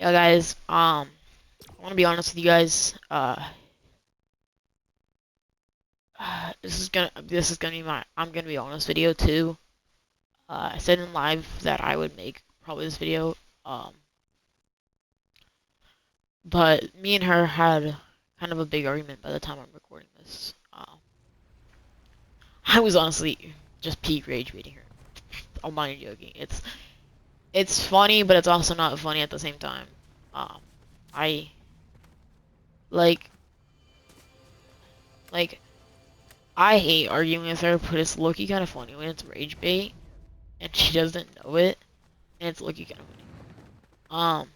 Yeah, guys. I want to be honest with you guys. This is gonna be my I'm gonna be honest video too. I said in live that I would make probably this video. Um, but me and her had kind of a big argument by the time I'm recording this. I was honestly just peak rage baiting her. I'm not even joking. It's funny, but it's also not funny at the same time. Um, I like like I hate arguing with her, but it's low-key kind of funny when it's rage bait and she doesn't know it, and it's low-key kind of funny. Um,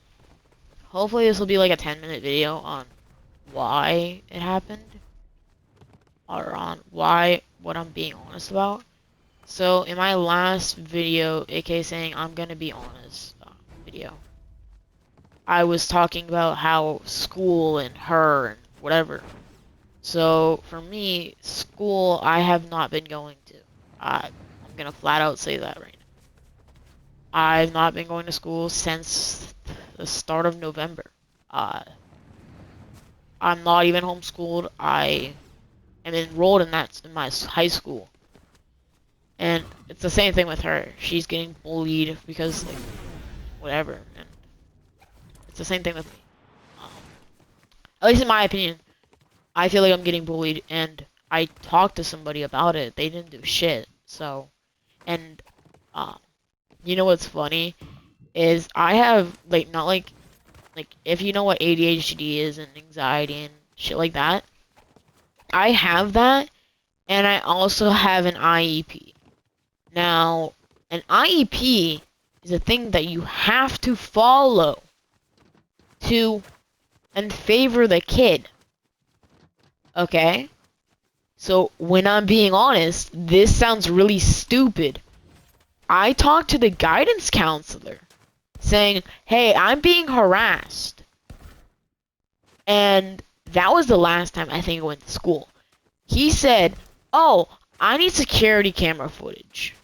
Hopefully this will be like a 10-minute video on why it happened, or on what I'm being honest about. So in my last video, aka saying I'm gonna be honest video, I was talking about how school and her and whatever. So for me, school I have not been going to. I'm gonna flat out say that right now. I've not been going to school since the start of November. Uh, I'm not even homeschooled. I am enrolled in my high school, and it's the same thing with her. She's getting bullied because like whatever, and it's the same thing with me. Um, at least in my opinion, I feel like I'm getting bullied, and I talked to somebody about it. They didn't do shit. So, and um, you know what's funny is I have like not like if you know what ADHD is and anxiety and shit like that, I have that, and I also have an IEP. Now, an IEP is a thing that you have to follow to and favor the kid. Okay? So, when I'm being honest, this sounds really stupid. I talked to the guidance counselor saying, hey, I'm being harassed. And that was the last time I think I went to school. He said, oh, I need security camera footage.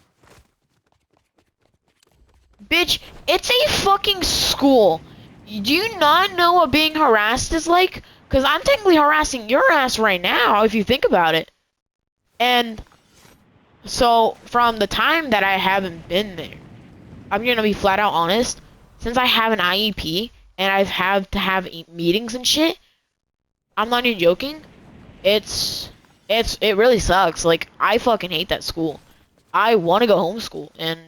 Bitch, it's a fucking school. Do you not know what being harassed is like? Because I'm technically harassing your ass right now, if you think about it. And so, from the time that I haven't been there, I'm gonna be flat out honest. Since I have an IEP, and I've had to have meetings and shit, I'm not even joking. It really sucks. Like, I fucking hate that school. I want to go homeschool, and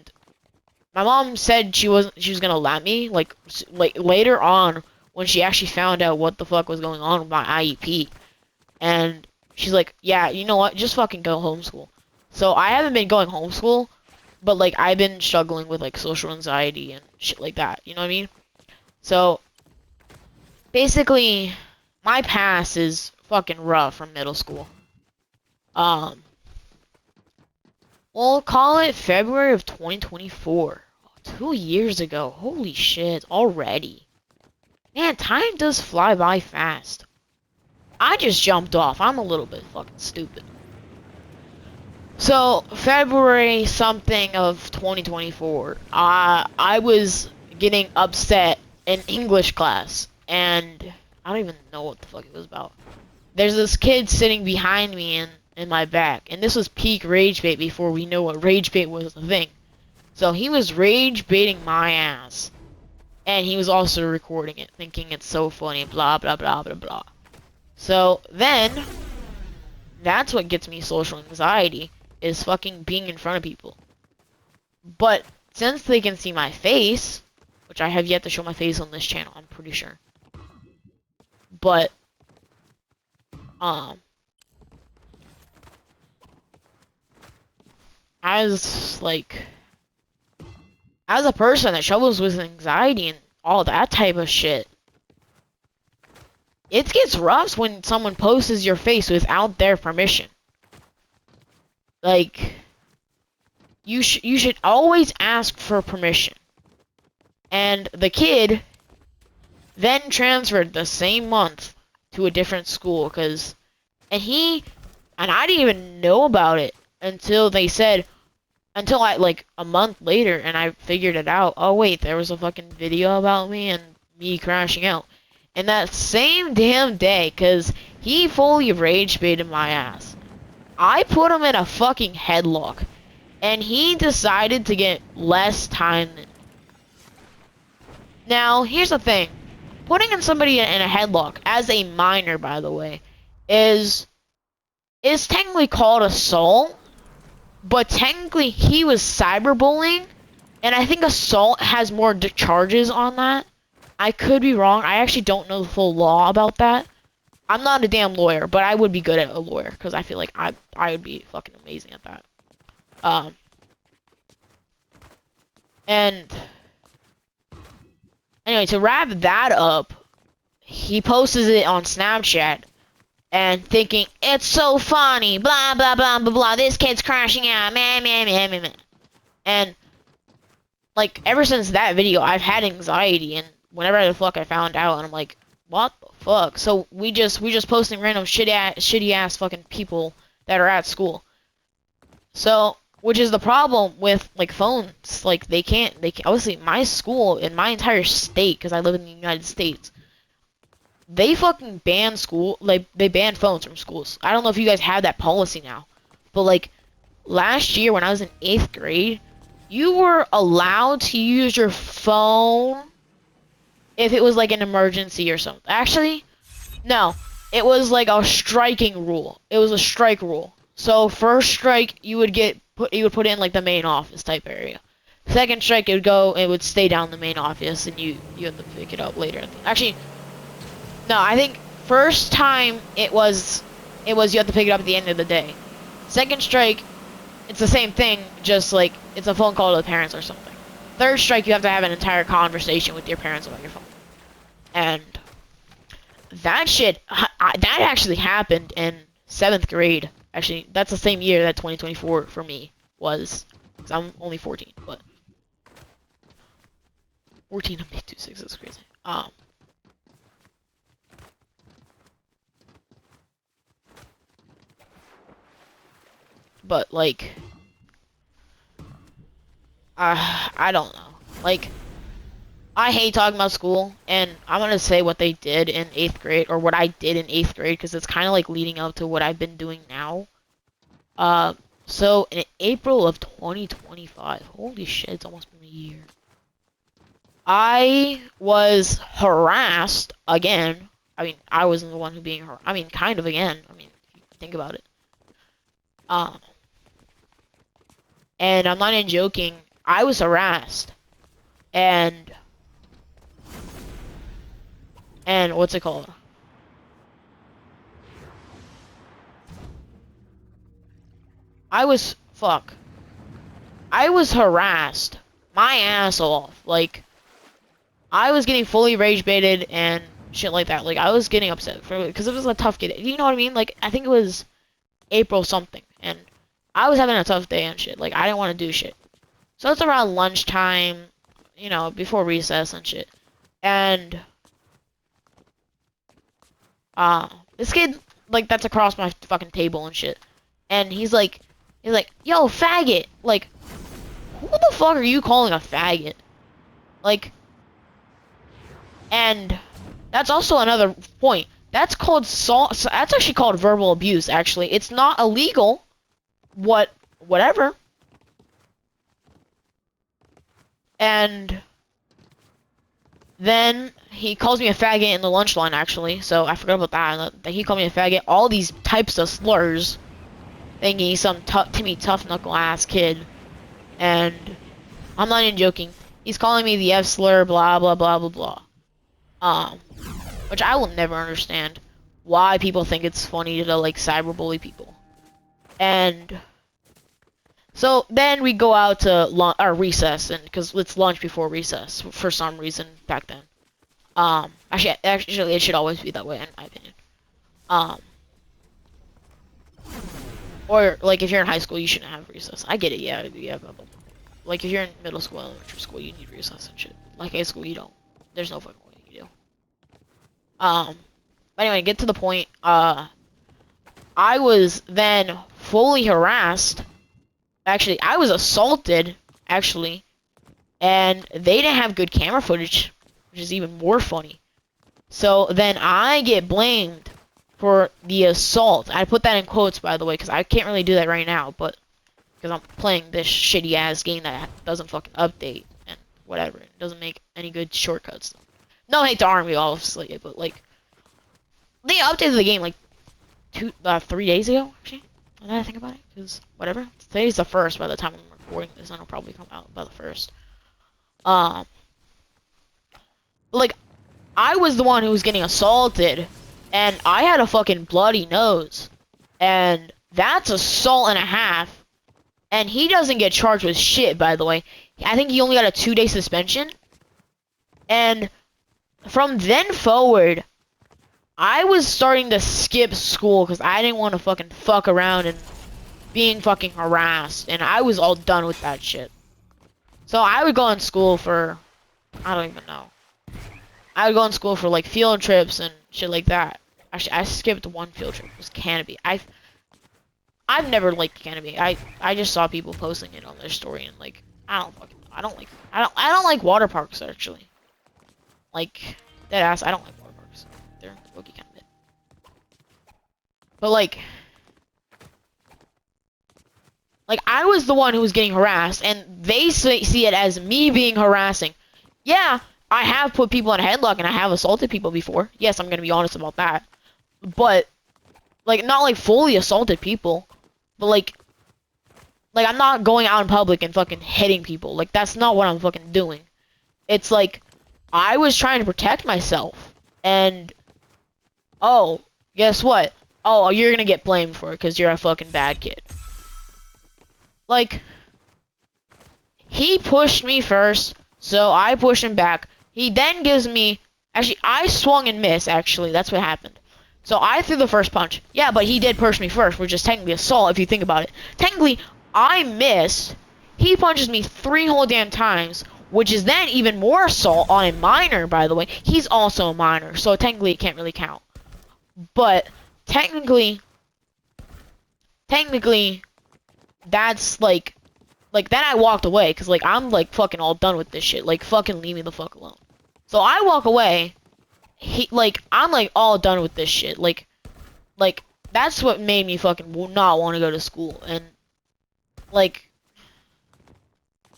my mom said she was gonna let me, like later on when she actually found out what the fuck was going on with my IEP, and she's like, yeah, you know what, just fucking go homeschool. So I haven't been going homeschool, but like I've been struggling with like social anxiety and shit like that. You know what I mean? So basically, my past is fucking rough from middle school. Um, we'll call it February of 2024. 2 years ago. Holy shit, already. Man, time does fly by fast. I just jumped off. I'm a little bit fucking stupid. So, February something of 2024, I was getting upset in English class, and I don't even know what the fuck it was about. There's this kid sitting behind me in my back, and this was peak rage bait before we knew what rage bait was a thing. So he was rage baiting my ass. And he was also recording it, thinking it's so funny, blah, blah, blah, blah, blah. So then, that's what gets me social anxiety, is fucking being in front of people. But since they can see my face, which I have yet to show my face on this channel, I'm pretty sure. But, as, like, as a person that struggles with anxiety and all that type of shit, it gets rough when someone posts your face without their permission. Like, you should always ask for permission. And the kid then transferred the same month to a different school, and I didn't even know about it until they said, until like a month later, and I figured it out. Oh wait, there was a fucking video about me, and me crashing out. And that same damn day, cause he fully rage baited my ass. I put him in a fucking headlock, and he decided to get less time than me. Now, here's the thing. Putting in somebody in a headlock, as a minor, by the way, is technically called assault, but technically he was cyberbullying, and I think assault has more charges on that. I could be wrong. I actually don't know the full law about that. I'm not a damn lawyer, but I would be good at a lawyer, because I feel like I would be fucking amazing at that. And anyway, to wrap that up, he posts it on Snapchat, and thinking, it's so funny, blah, blah, blah, blah, blah, this kid's crashing out, man, man, man, man, man. And, like, ever since that video, I've had anxiety, and whenever the fuck I found out, and I'm like, what the fuck? So, we just posting random shitty ass fucking people that are at school. So, which is the problem with, like, phones. Like, they can't, obviously, my school, in my entire state, because I live in the United States, they fucking ban they ban phones from schools. I don't know if you guys have that policy now, but like last year when I was in 8th grade, you were allowed to use your phone if it was like an emergency or something. Actually, no, it was like a striking rule. It was a strike rule. So first strike, you would put in like the main office type area. Second strike, it would stay down the main office, and you have to pick it up later. Actually, no, I think first time it was you have to pick it up at the end of the day. Second strike, it's the same thing, just like it's a phone call to the parents or something. Third strike, you have to have an entire conversation with your parents about your phone. And that shit, that actually happened in 7th grade. Actually, that's the same year that 2024 for me was, because I'm only 14, but 14 of me 26, that's crazy. But, like, I don't know. Like, I hate talking about school, and I'm gonna say what they did in 8th grade, or what I did in 8th grade, because it's kind of like leading up to what I've been doing now. So in April of 2025, holy shit, it's almost been a year. I was harassed again. I mean, I wasn't the one who being harassed. I mean, kind of again. I mean, if you think about it. And I'm not even joking, I was harassed. And what's it called? I was harassed my ass off. Like, I was getting fully rage baited and shit like that. Like, I was getting upset because it was a tough day. You know what I mean? Like, I think it was April something, and I was having a tough day and shit. Like, I didn't want to do shit. So it's around lunchtime, you know, before recess and shit. And this kid, like, that's across my fucking table and shit. And he's like, yo, faggot. Like, who the fuck are you calling a faggot? Like, and that's also another point. That's called that's actually called verbal abuse, actually. It's not illegal. Whatever. And then he calls me a faggot in the lunch line, actually. So I forgot about that. He called me a faggot. All these types of slurs. Thinking he's some Timmy tough knuckle ass kid. And I'm not even joking. He's calling me the F slur, blah blah blah blah blah. Which I will never understand why people think it's funny to like cyberbully people. And so then we go out to recess, and because it's lunch before recess for some reason back then. Actually, it should always be that way in my opinion. Or like if you're in high school, you shouldn't have recess. I get it, yeah, blah, blah, blah. Like if you're in middle school, elementary school, you need recess and shit. Like high school, you don't. There's no fucking way you do. But anyway, get to the point. I was then fully harassed. Actually, I was assaulted, actually, and they didn't have good camera footage. which is even more funny. So then I get blamed for the assault. I put that in quotes, by the way, because I can't really do that right now, but because I'm playing this shitty ass game that doesn't fucking update and whatever. It doesn't make any good shortcuts. No hate to Army, obviously, but like they updated the game like 3 days ago, actually. Now that I think about it, because whatever. Today's the first. By the time I'm recording this, and it'll probably come out by the first. Um, like I was the one who was getting assaulted, and I had a fucking bloody nose, and that's assault and a half. And he doesn't get charged with shit, by the way. I think he only got a 2-day suspension. And from then forward, I was starting to skip school because I didn't want to fucking fuck around and being fucking harassed. And I was all done with that shit. So I would go in school for, I don't even know. I would go in school for like field trips and shit like that. Actually, I skipped one field trip. It was Canopy. I've never liked Canopy. I just saw people posting it on their story and like I don't like water parks actually. Like dead ass, I don't like water parks. They're low-key kind of mid. But like I was the one who was getting harassed and they see it as me being harassing. Yeah, I have put people in a headlock and I have assaulted people before. Yes, I'm gonna be honest about that. But like not like fully assaulted people. But like I'm not going out in public and fucking hitting people. Like, that's not what I'm fucking doing. It's like, I was trying to protect myself. And, oh, guess what? Oh, you're gonna get blamed for it because you're a fucking bad kid. Like, he pushed me first, so I pushed him back. He then gives me... Actually, I swung and missed, actually. That's what happened. So I threw the first punch. Yeah, but he did push me first, which is technically assault if you think about it. Technically, I missed. He punches me 3 whole damn times, which is then even more assault on a minor, by the way. He's also a minor, so technically it can't really count. But technically, that's like then I walked away, because like I'm like fucking all done with this shit. Like fucking leave me the fuck alone. So I walk away. I'm like all done with this shit. Like that's what made me fucking not want to go to school. And like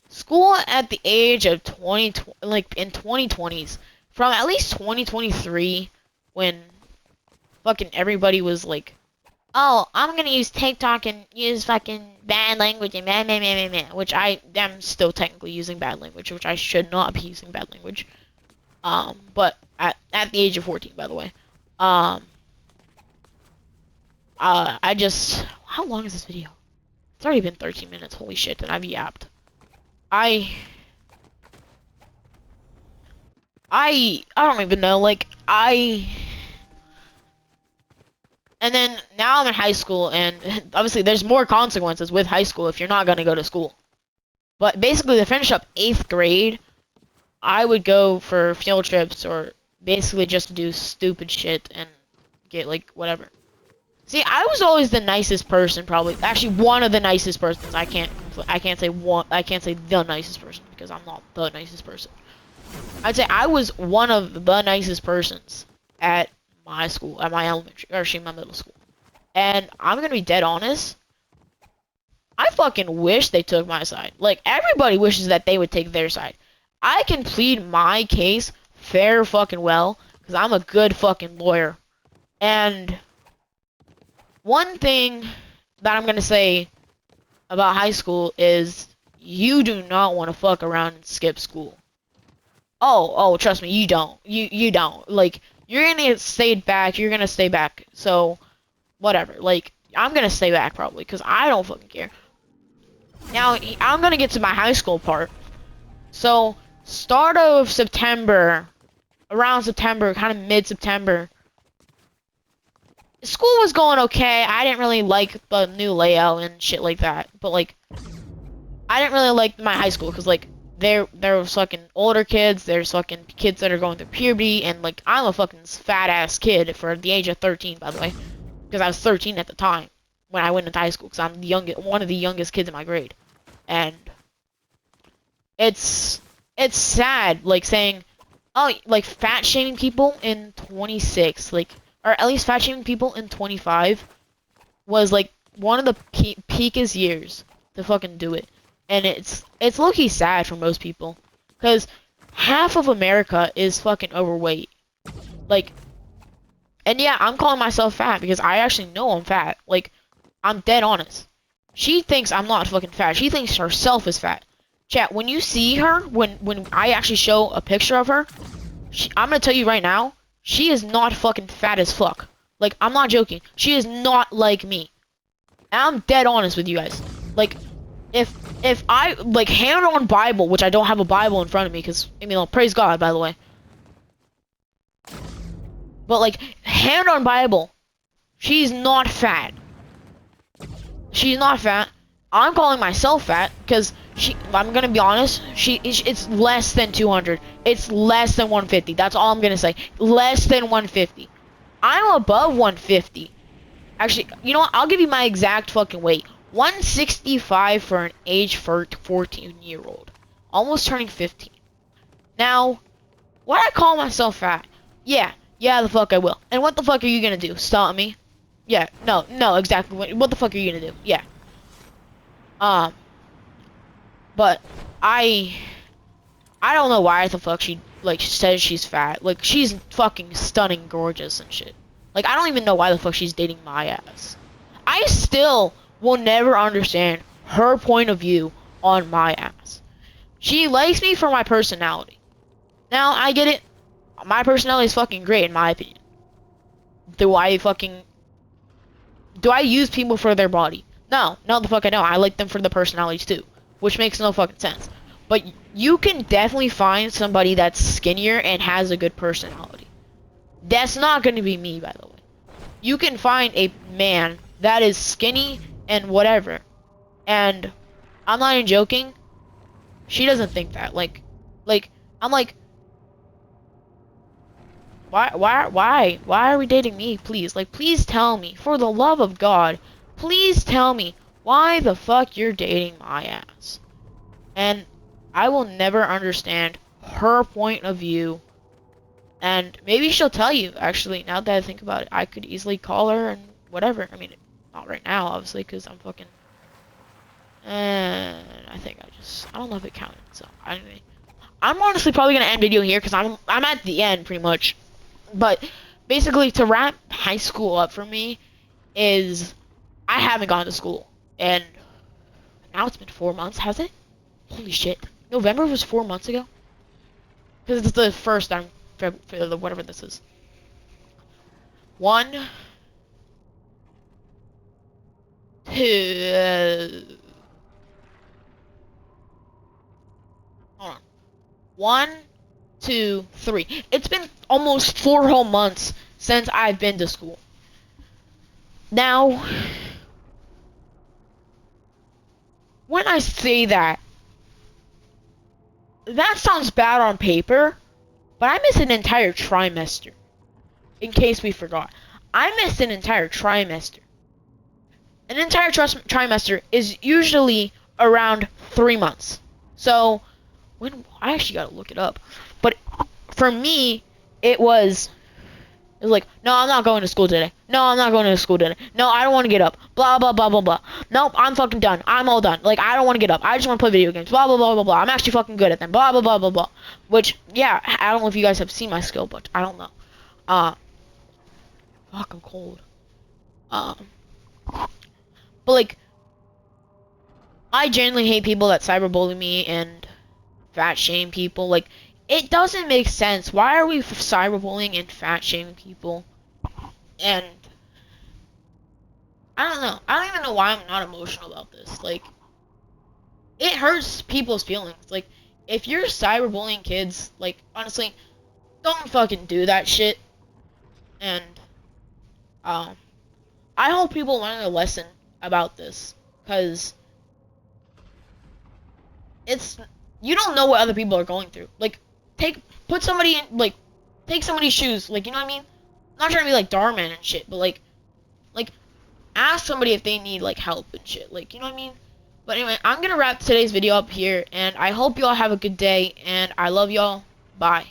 school at the age of 20, like in 2020s, from at least 2023, when fucking everybody was like, oh, I'm gonna use TikTok and use fucking bad language and man, which I am still technically using bad language, which I should not be using bad language. But at the age of 14, by the way. I just... How long is this video? It's already been 13 minutes, holy shit, and I've yapped. I don't even know, like, and then, now I'm in high school, and obviously there's more consequences with high school if you're not gonna go to school. But basically, to finish up 8th grade, I would go for field trips or basically just do stupid shit and get like whatever. See, I was always the nicest person, probably. Actually, one of the nicest persons. I can't say the nicest person because I'm not the nicest person. I'd say I was one of the nicest persons at my school, at my elementary, or actually my middle school. And I'm gonna be dead honest. I fucking wish they took my side. Like everybody wishes that they would take their side. I can plead my case fair fucking well, because I'm a good fucking lawyer. And one thing that I'm going to say about high school is you do not want to fuck around and skip school. Oh, trust me, you don't. You don't. Like, you're going to get stayed back, you're going to stay back. So, whatever. Like, I'm going to stay back probably, because I don't fucking care. Now, I'm going to get to my high school part. So, start of September, around September, kind of mid-September, school was going okay. I didn't really like the new layout and shit like that. But, like, I didn't really like my high school because, like, there was fucking older kids, there's fucking kids that are going through puberty, and, like, I'm a fucking fat-ass kid for the age of 13, by the way. Because I was 13 at the time when I went into high school because I'm the one of the youngest kids in my grade. And it's sad, like, saying, Oh, like fat shaming people in 26, like, or at least fat shaming people in 25 was like one of the peakest years to fucking do it, and it's low-key sad for most people, cause half of America is fucking overweight. Like, and yeah, I'm calling myself fat because I actually know I'm fat. Like, I'm dead honest. She thinks I'm not fucking fat. She thinks herself is fat. Chat, when you see her, when I actually show a picture of her, I'm gonna tell you right now, she is not fucking fat as fuck. Like, I'm not joking. She is not like me. And I'm dead honest with you guys. Like, if I, like, hand on Bible, which I don't have a Bible in front of me, because, I mean, praise God, by the way. But, like, hand on Bible, she's not fat. She's not fat. I'm calling myself fat because I'm gonna be honest. It's less than 200. It's less than 150. That's all I'm gonna say. Less than 150. I'm above 150. Actually, you know what? I'll give you my exact fucking weight. 165 for an age 14-year-old, almost turning 15. Now, would I call myself fat? Yeah, the fuck I will. And what the fuck are you gonna do? Stop me? Yeah, no, exactly. What the fuck are you gonna do? Yeah. Um, but I don't know why the fuck she, like, says she's fat. Like, she's fucking stunning gorgeous and shit. Like, I don't even know why the fuck she's dating my ass. I still will never understand her point of view on my ass. She likes me for my personality. Now, I get it. My personality is fucking great in my opinion. Do I use people for their body? No, the fuck I don't. I like them for the personalities too, which makes no fucking sense. But you can definitely find somebody that's skinnier and has a good personality. That's not going to be me, by the way. You can find a man that is skinny and whatever, and I'm not even joking. She doesn't think that. Like, I'm like, why are we dating me? Please, like, please tell me, for the love of God, please tell me why the fuck you're dating my ass. And I will never understand her point of view. And maybe she'll tell you, actually, now that I think about it. I could easily call her and whatever. I mean, not right now, obviously, because I'm fucking... And I think I don't know if it counted, so, anyway. I'm honestly probably gonna end video here, because I'm at the end, pretty much. But, basically, to wrap high school up for me, is... I haven't gone to school. And now it's been 4 months, has it? Holy shit. November was 4 months ago? Because it's the first time, whatever this is. 1, 2... hold on. 1, 2, 3. It's been almost 4 whole months since I've been to school. Now, when I say that, that sounds bad on paper, but I missed an entire trimester. In case we forgot. I missed an entire trimester. An entire trimester is usually around 3 months. So, I actually gotta look it up. But for me, it was like, no, I'm not going to school today. No, I'm not going to school today. No, I don't want to get up. Blah, blah, blah, blah, blah. Nope, I'm fucking done. I'm all done. Like, I don't want to get up. I just want to play video games. Blah, blah, blah, blah, blah. I'm actually fucking good at them. Blah, blah, blah, blah, blah. Which, yeah, I don't know if you guys have seen my skill, but I don't know. Fuck, I'm cold. But, like, I genuinely hate people that cyberbully me and fat shame people. Like, it doesn't make sense. Why are we cyberbullying and fat shaming people? And I don't know. I don't even know why I'm not emotional about this. Like, it hurts people's feelings. Like, if you're cyberbullying kids, like, honestly, don't fucking do that shit. And I hope people learn a lesson about this, cause you don't know what other people are going through. Like, put somebody in, like, take somebody's shoes. Like, you know what I mean? I'm not trying to be like Darman and shit, but like ask somebody if they need like help and shit. Like, you know what I mean? But anyway, I'm gonna wrap today's video up here, and I hope y'all have a good day, and I love y'all. Bye.